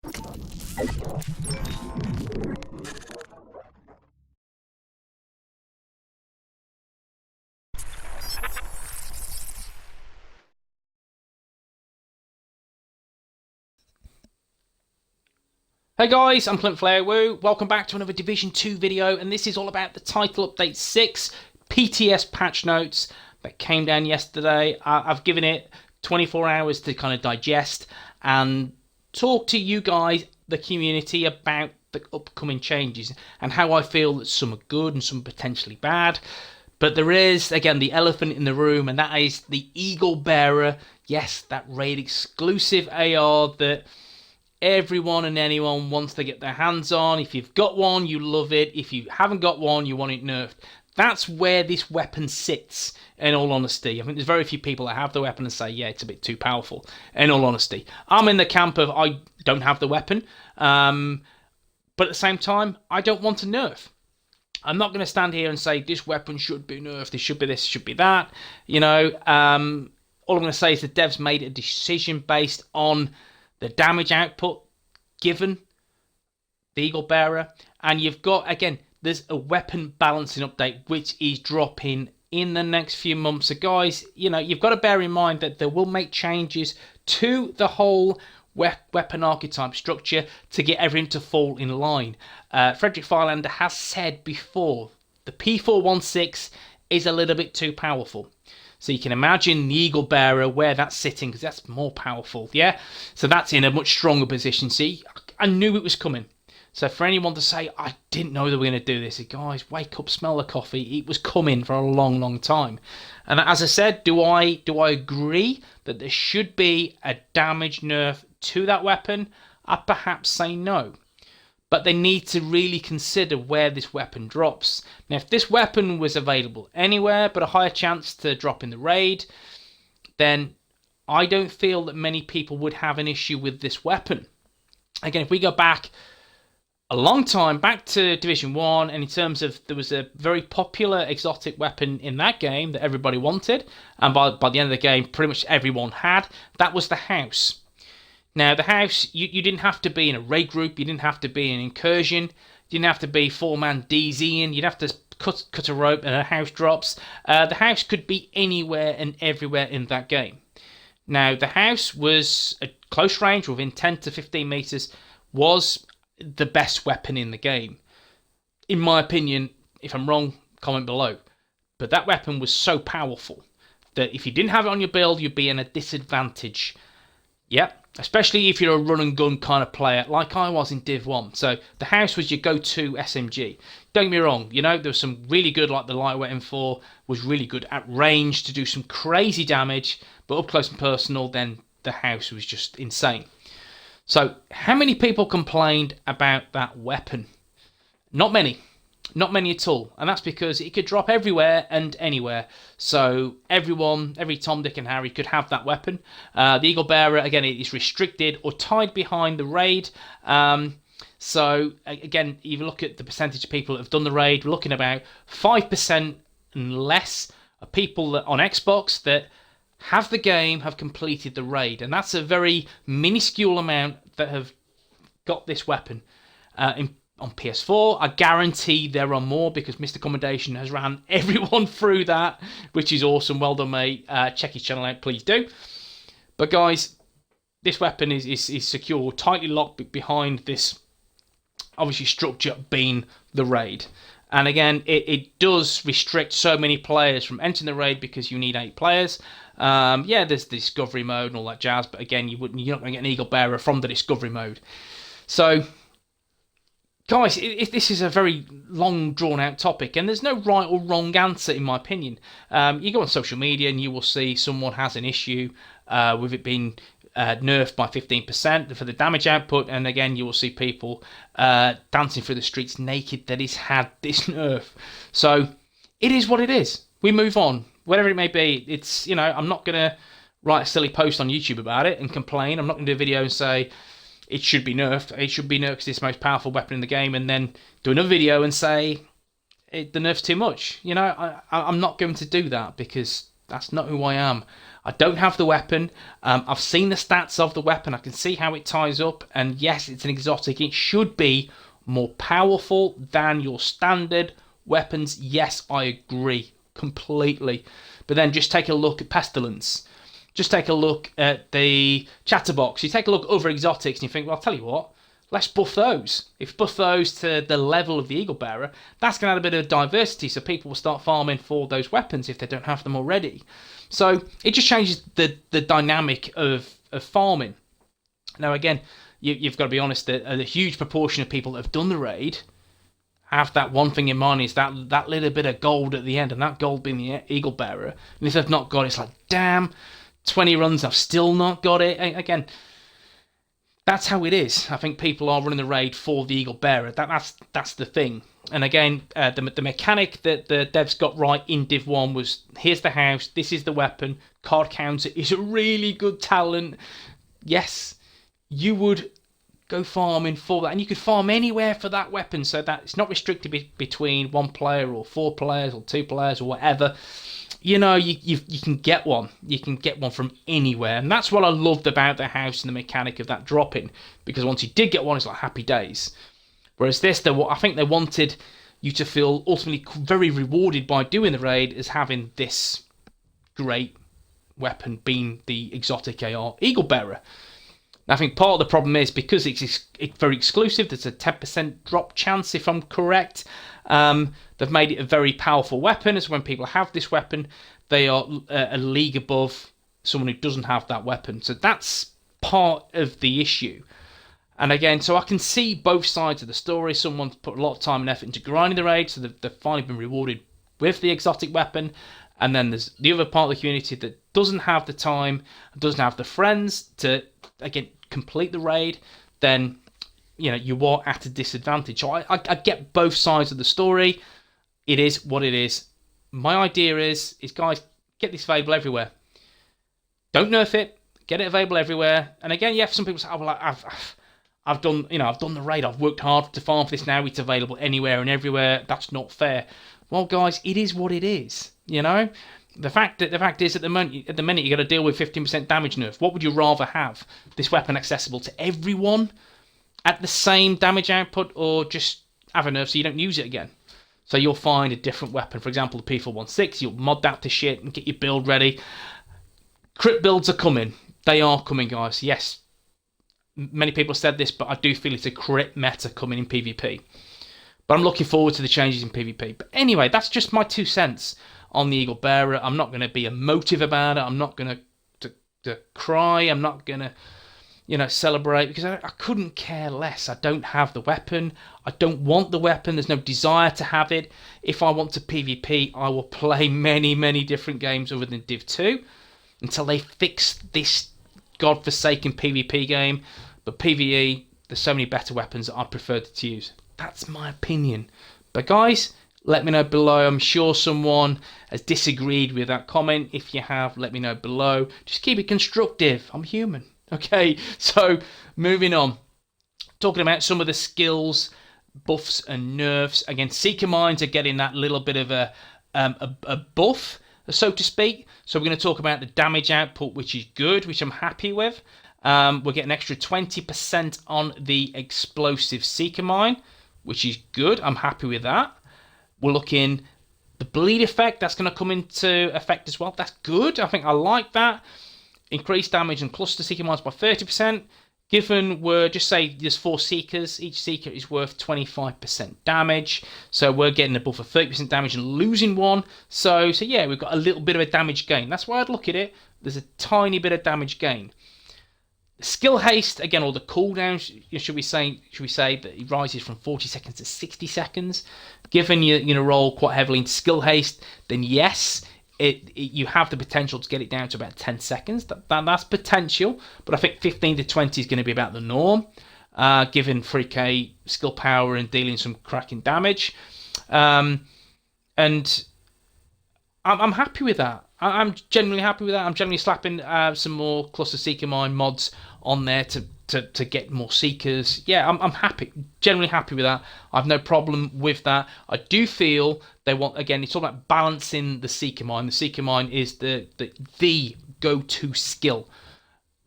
Hey guys, I'm CLINTFLAIRWOOO. Welcome back to another Division 2 video, and this is all about the Title Update 6 PTS patch notes that came down yesterday. I've given it 24 hours to kind of digest and talk to you guys, the community, about the upcoming changes and how I feel that some are good and some potentially bad. But there is, again, the elephant in the room, and that is the Eagle Bearer. Yes, that raid exclusive AR that everyone and anyone wants to get their hands on. If you've got one, you love it. If you haven't got one, you want it nerfed. That's where this weapon sits, in all honesty. I think there's very few people that have the weapon and say, yeah, it's a bit too powerful, in all honesty. I'm in the camp of I don't have the weapon, but at the same time, I don't want to nerf. I'm not going to stand here and say this weapon should be nerfed, this should be this, should be that. You know, all I'm going to say is the devs made a decision based on the damage output given the Eagle Bearer, and you've got, again, there's a weapon balancing update which is dropping in the next few months. So guys, you know, you've got to bear in mind that they will make changes to the whole weapon archetype structure to get everything to fall in line. Frederick Freilander has said before, the P416 is a little bit too powerful. So you can imagine the Eagle Bearer, where that's sitting, because that's more powerful, yeah? So that's in a much stronger position. See, I knew it was coming. So for anyone to say, I didn't know they were going to do this, guys, wake up, smell the coffee. It was coming for a long, long time. And as I said, do I agree that there should be a damage nerf to that weapon? I'd perhaps say no. But they need to really consider where this weapon drops. Now, if this weapon was available anywhere but a higher chance to drop in the raid, then I don't feel that many people would have an issue with this weapon. Again, if we go back a long time, back to Division 1, and in terms of, there was a very popular exotic weapon in that game that everybody wanted, and by the end of the game, pretty much everyone had. That was the House. Now, the House, you didn't have to be in a raid group, you didn't have to be in an incursion, you didn't have to be 4-man DZing, you'd have to cut a rope and a house drops. The House could be anywhere and everywhere in that game. Now, the House was a close range, within 10 to 15 meters, was the best weapon in the game. In my opinion, if I'm wrong, comment below. But that weapon was so powerful that if you didn't have it on your build, you'd be in a disadvantage. Yep. Especially if you're a run and gun kind of player, like I was in Div 1. So the House was your go-to SMG. Don't get me wrong, you know, there was some really good, like the Lightweight M4 was really good at range to do some crazy damage, but up close and personal, then the House was just insane. So how many people complained about that weapon? Not many. Not many at all, and that's because it could drop everywhere and anywhere. So everyone, every Tom, Dick and Harry could have that weapon. The Eagle Bearer, again, it is restricted or tied behind the raid. So again, if you look at the percentage of people that have done the raid, we're looking about 5% and less of people that on Xbox that have the game have completed the raid, and that's a very minuscule amount that have got this weapon. On PS4, I guarantee there are more because Mr. Commendation has ran everyone through that, which is awesome. Well done, mate. Check his channel out, please do. But guys, this weapon is secure, tightly locked behind this, obviously, structure being the raid. And again, it does restrict so many players from entering the raid because you need 8 players. Yeah, there's the discovery mode and all that jazz, but again, you're not going to get an Eagle Bearer from the discovery mode. So guys, this is a very long, drawn-out topic, and there's no right or wrong answer, in my opinion. You go on social media, and you will see someone has an issue with it being nerfed by 15% for the damage output, and again, you will see people dancing through the streets naked that it's had this nerf. So, it is what it is. We move on. Whatever it may be, it's, you know, I'm not going to write a silly post on YouTube about it and complain. I'm not going to do a video and say, it should be nerfed. It should be nerfed because it's the most powerful weapon in the game, and then do another video and say the nerf's too much. You know, I'm not going to do that because that's not who I am. I don't have the weapon. I've seen the stats of the weapon. I can see how it ties up. And yes, it's an exotic. It should be more powerful than your standard weapons. Yes, I agree completely. But then just take a look at Pestilence. Just take a look at the Chatterbox. You take a look at other exotics and you think, well, I'll tell you what, let's buff those. If you buff those to the level of the Eagle Bearer, that's going to add a bit of diversity, so people will start farming for those weapons if they don't have them already. So it just changes the dynamic of farming. Now again, you've got to be honest, that a huge proportion of people that have done the raid have that one thing in mind, is that little bit of gold at the end, and that gold being the Eagle Bearer. And if they've not got it, it's like, damn, 20 runs, I've still not got it. Again, that's how it is. I think people are running the raid for the Eagle Bearer. That's the thing. And again, the mechanic that the devs got right in Div 1 was, here's the house, this is the weapon, card counter is a really good talent. Yes, you would go farming for that, and you could farm anywhere for that weapon, so that it's not restricted between 1 player or 4 players or 2 players or whatever. You know, you can get one. You can get one from anywhere, and that's what I loved about the house and the mechanic of that dropping, because once you did get one, it's like happy days. Whereas this, I think they wanted you to feel ultimately very rewarded by doing the raid as having this great weapon being the exotic AR Eagle Bearer. I think part of the problem is because it's very exclusive, there's a 10% drop chance, if I'm correct. They've made it a very powerful weapon, as when people have this weapon, they are a league above someone who doesn't have that weapon. So that's part of the issue. And again, so I can see both sides of the story. Someone's put a lot of time and effort into grinding the raid, so they've finally been rewarded with the exotic weapon. And then there's the other part of the community that doesn't have the time, doesn't have the friends to, again, complete the raid. Then, you know, you are at a disadvantage. So I get both sides of the story. It is what it is. My idea is guys, get this available everywhere. Don't nerf it. Get it available everywhere. And again, yeah, some people say, oh, well, I've done the raid. I've worked hard to farm for this. Now it's available anywhere and everywhere. That's not fair. Well, guys, it is what it is. You know, the fact is, at the minute you got to deal with 15% damage nerf. What would you rather have? This weapon accessible to everyone at the same damage output, or just have a nerf so you don't use it again? So you'll find a different weapon. For example, the P416. You'll mod that to shit and get your build ready. Crit builds are coming. They are coming, guys. Yes, many people have said this, but I do feel it's a crit meta coming in PvP. But I'm looking forward to the changes in PvP. But anyway, that's just my 2 cents on the Eagle Bearer. I'm not going to be emotive about it. I'm not going to cry. I'm not going to, you know, celebrate, because I couldn't care less. I don't have the weapon. I don't want the weapon. There's no desire to have it. If I want to PvP, I will play many, many different games other than Div 2 until they fix this godforsaken PvP game. But PvE, there's so many better weapons that I prefer to use. That's my opinion. But guys, let me know below. I'm sure someone has disagreed with that comment. If you have, let me know below. Just keep it constructive. I'm human. Okay, so moving on. Talking about some of the skills, buffs and nerfs. Again, Seeker Mines are getting that little bit of a buff, so to speak. So we're going to talk about the damage output, which is good, which I'm happy with. We'll get an extra 20% on the explosive Seeker Mine, which is good. I'm happy with that. We're looking the bleed effect. That's going to come into effect as well. That's good. I think I like that. Increase damage and cluster Seeker Mines by 30%. Given we're, just say there's 4 Seekers, each Seeker is worth 25% damage. So we're getting a buff of 30% damage and losing 1. So yeah, we've got a little bit of a damage gain. That's why I'd look at it. There's a tiny bit of damage gain. Skill haste, again, or the cooldown, should we say that it rises from 40 seconds to 60 seconds. Given you're going to roll quite heavily into skill haste, then yes, you have the potential to get it down to about 10 seconds. That's potential, but I think 15 to 20 is going to be about the norm, given 3k skill power and dealing some cracking damage. And I'm happy with that. I'm generally happy with that. I'm generally slapping some more Cluster Seeker Mine mods on there to get more Seekers. Yeah, I'm happy. Generally happy with that. I've no problem with that. I do feel they want, again, it's all about balancing the Seeker Mine. The Seeker Mine is the go-to skill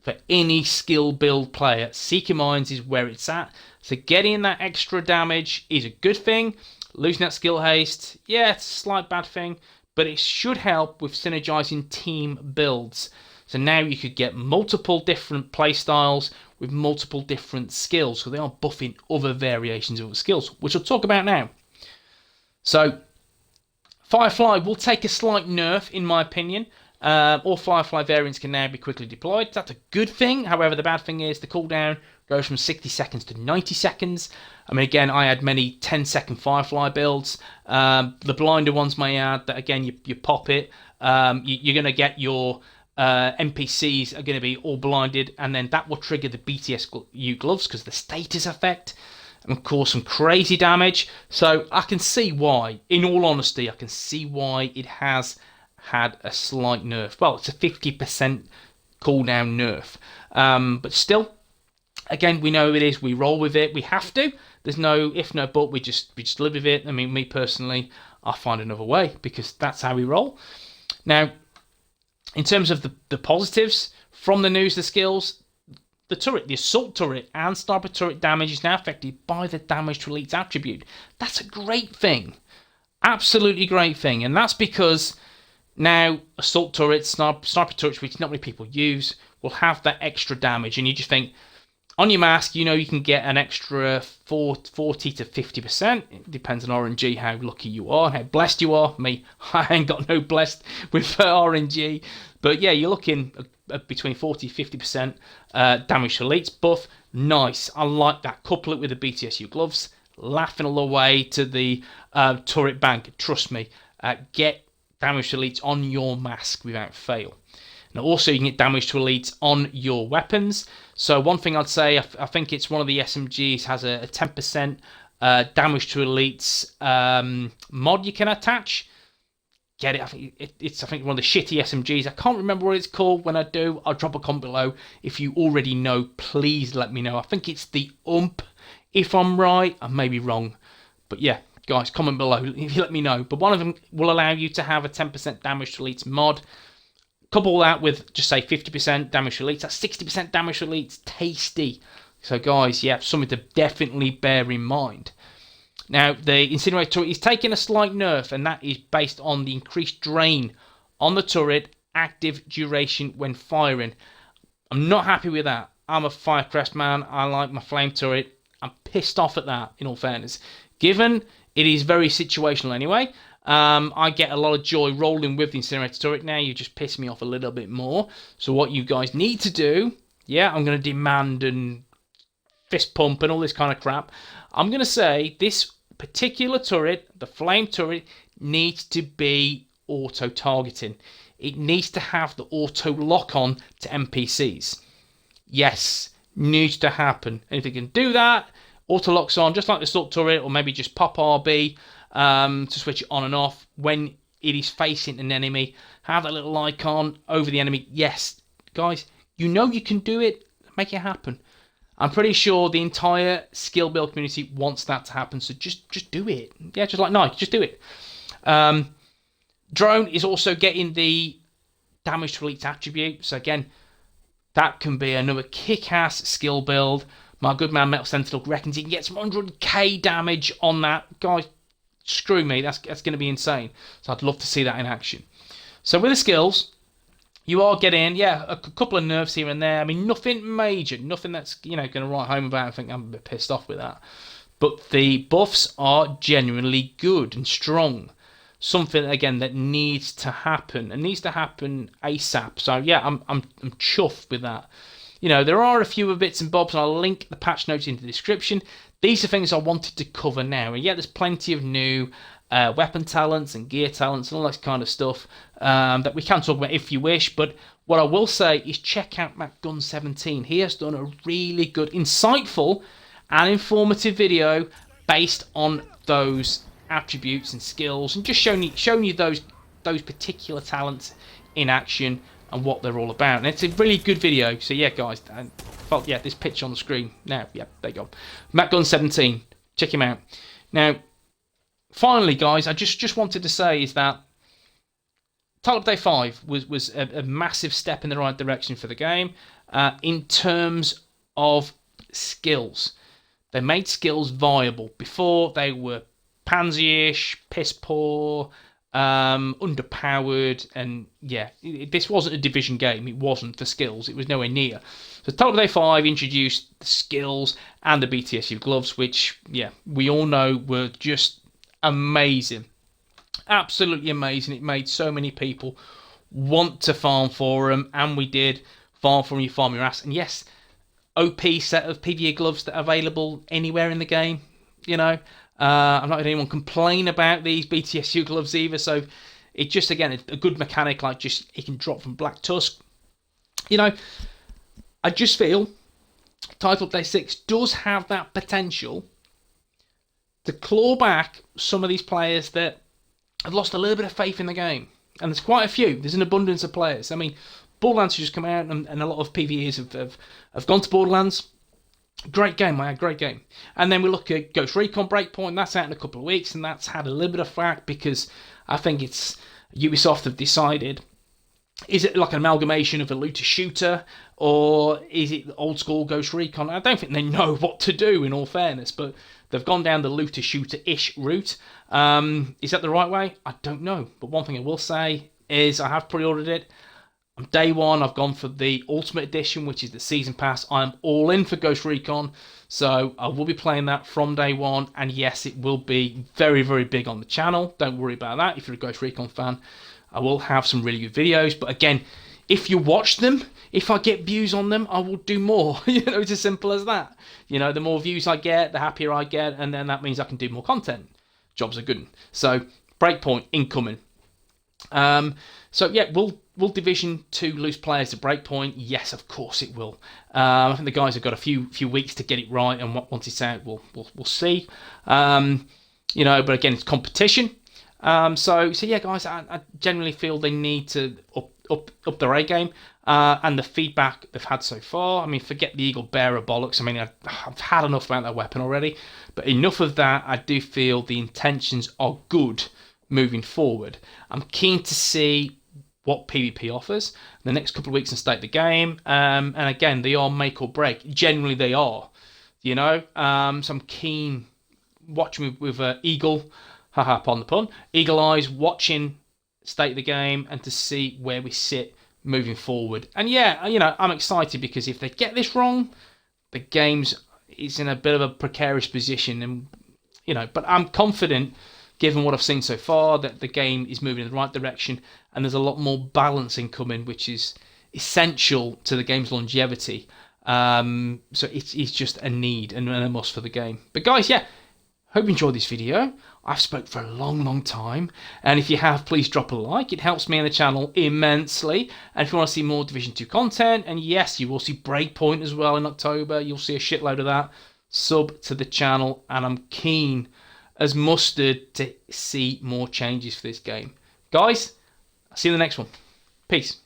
for any skill build player. Seeker Mines is where it's at. So getting that extra damage is a good thing. Losing that skill haste, yeah, it's a slight bad thing, but it should help with synergizing team builds. So now you could get multiple different playstyles with multiple different skills. So they are buffing other variations of skills, which I'll talk about now. So Firefly will take a slight nerf, in my opinion. All Firefly variants can now be quickly deployed. That's a good thing. However, the bad thing is the cooldown goes from 60 seconds to 90 seconds. I mean, again, I had many 10-second Firefly builds. The blinder ones may add that, again, you pop it. You're going to get your NPCs are going to be all blinded, and then that will trigger the BTS gloves because the status effect, and cause some crazy damage. So I can see why, in all honesty, I can see why it has had a slight nerf. Well, it's a 50% cooldown nerf. But still, again, we know it is. We roll with it. We have to. There's no if, no but. We just live with it. I mean, me personally, I find another way because that's how we roll. Now, in terms of the positives from the news, the skills, the turret, the assault turret and sniper turret damage is now affected by the damage to elites attribute. That's a great thing. Absolutely great thing. And that's because now assault turrets, sniper turrets, which not many people use, will have that extra damage. And you just think, on your mask, you know you can get an extra 40 to 50%. It depends on RNG, how lucky you are, how blessed you are. Me, I ain't got no blessed with RNG. But yeah, you're looking at between 40 to 50% damage to elites buff. Nice. I like that. Couple it with the BTSU gloves. Laughing all the way to the turret bank. Trust me. Get damage to elites on your mask without fail. Now also you can get damage to elites on your weapons. So one thing I'd say, I think it's one of the SMGs has a 10% damage to elites mod you can attach. Get it? I think it's one of the shitty SMGs. I can't remember what it's called. When I do, I'll drop a comment below. If you already know, please let me know. I think it's the if I'm right, I may be wrong. But yeah, guys, comment below if you let me know. But one of them will allow you to have a 10% damage to elites mod. Couple that with, just say, 50% damage to elites. That's 60% damage to elites. Tasty. So, guys, yeah, something to definitely bear in mind. Now, the incinerator turret is taking a slight nerf, and that is based on the increased drain on the turret, active duration when firing. I'm not happy with that. I'm a Firecrest man. I like my flame turret. I'm pissed off at that, in all fairness. Given it is very situational anyway. I get a lot of joy rolling with the incinerator turret. Now you just piss me off a little bit more. So what you guys need to do, yeah, I'm going to demand and fist pump and all this kind of crap. I'm going to say this particular turret, the flame turret, needs to be auto-targeting. It needs to have the auto-lock-on to NPCs. Yes, needs to happen. And if it can do that, auto-locks on, just like the assault turret, or maybe just pop RB, to switch it on and off when it is facing an enemy. Have that little icon over the enemy. Yes, guys, you know you can do it. Make it happen. I'm pretty sure the entire skill build community wants that to happen, so just do it. Yeah, just like Nike, just do it. Drone is also getting the damage to elites attribute. So again, that can be another kick-ass skill build. My good man Metal Sentinel reckons he can get some 100k damage on that. Guys, screw me, that's going to be insane. So I'd love to see that in action. So with the skills, you are getting, yeah, a couple of nerfs here and there. I mean, nothing major, nothing that's, you know, going to write home about. I think I'm a bit pissed off with that. But the buffs are genuinely good and strong. Something, again, that needs to happen. And needs to happen ASAP. So, yeah, I'm chuffed with that. You know, there are a few bits and bobs, and I'll link the patch notes in the description. These are things I wanted to cover now. And yeah, there's plenty of new weapon talents and gear talents and all that kind of stuff that we can talk about if you wish. But what I will say is check out MacGun17. He has done a really good, insightful and informative video based on those attributes and skills, and just showing you those particular talents in action and what they're all about. And it's a really good video. So yeah, guys, yeah, this picture on the screen now. Yeah, there you go. MacGun17. Check him out. Now, finally, guys, I just wanted to say is that Title Update 5 was a massive step in the right direction for the game in terms of skills. They made skills viable. Before, they were pansy-ish, piss poor, underpowered, and yeah, this wasn't a division game. It wasn't for skills. It was nowhere near. So Title Update 5 introduced the skills and the BTSU gloves, which, yeah, we all know were just amazing. Absolutely amazing. It made so many people want to farm for them, and we did. Farm for them, you farm your ass. And yes, OP set of PvE gloves that are available anywhere in the game. You know, I've not heard anyone complain about these BTSU gloves either. So it just, again, a good mechanic, like just it can drop from Black Tusk. You know, I just feel Title Update 6 does have that potential to claw back some of these players that have lost a little bit of faith in the game. And there's quite a few. There's an abundance of players. I mean, Borderlands has just come out, and a lot of PvEs have gone to Borderlands. Great game, man, great game. And then we look at Ghost Recon Breakpoint. That's out in a couple of weeks, and that's had a little bit of flack because I think it's Ubisoft have decided, is it like an amalgamation of a looter-shooter, or is it old school Ghost Recon? I don't think they know what to do, in all fairness, but they've gone down the looter-shooter-ish route. Is that the right way? I don't know. But one thing I will say is I have pre-ordered it. On day one, I've gone for the Ultimate Edition, which is the Season Pass. I'm all in for Ghost Recon, so I will be playing that from day one. And yes, it will be very, very big on the channel. Don't worry about that. If you're a Ghost Recon fan, I will have some really good videos. But again, if you watch them, if I get views on them, I will do more. You know, it's as simple as that. You know, the more views I get, the happier I get, and then that means I can do more content. Jobs are good. So, Breakpoint incoming. So yeah, will Division 2 lose players to Breakpoint? Yes, of course it will. I think the guys have got a few weeks to get it right, and once it's out, we'll see. You know, but again, it's competition. So yeah, guys, I generally feel they need to up their A game, and the feedback they've had so far. I mean, forget the Eagle Bearer bollocks. I mean, I've had enough about that weapon already, but enough of that. I do feel the intentions are good moving forward. I'm keen to see what PvP offers in the next couple of weeks and state the game. And again, they are make or break. Generally, they are. You know, so I'm keen watching with Eagle. Haha, pardon the pun. Eagle eyes watching state the game and to see where we sit moving forward. And yeah, you know, I'm excited because if they get this wrong, the game's is in a bit of a precarious position. And you know, but I'm confident, given what I've seen so far, that the game is moving in the right direction and there's a lot more balancing coming, which is essential to the game's longevity. So it's just a need and a must for the game. But guys, yeah, hope you enjoyed this video. I've spoke for a long time, and if you have, please drop a like. It helps me and the channel immensely. And if you want to see more Division 2 content, and yes, you will see Breakpoint as well in October, you'll see a shitload of that, sub to the channel, and I'm keen as mustard to see more changes for this game. Guys, I'll see you in the next one. Peace.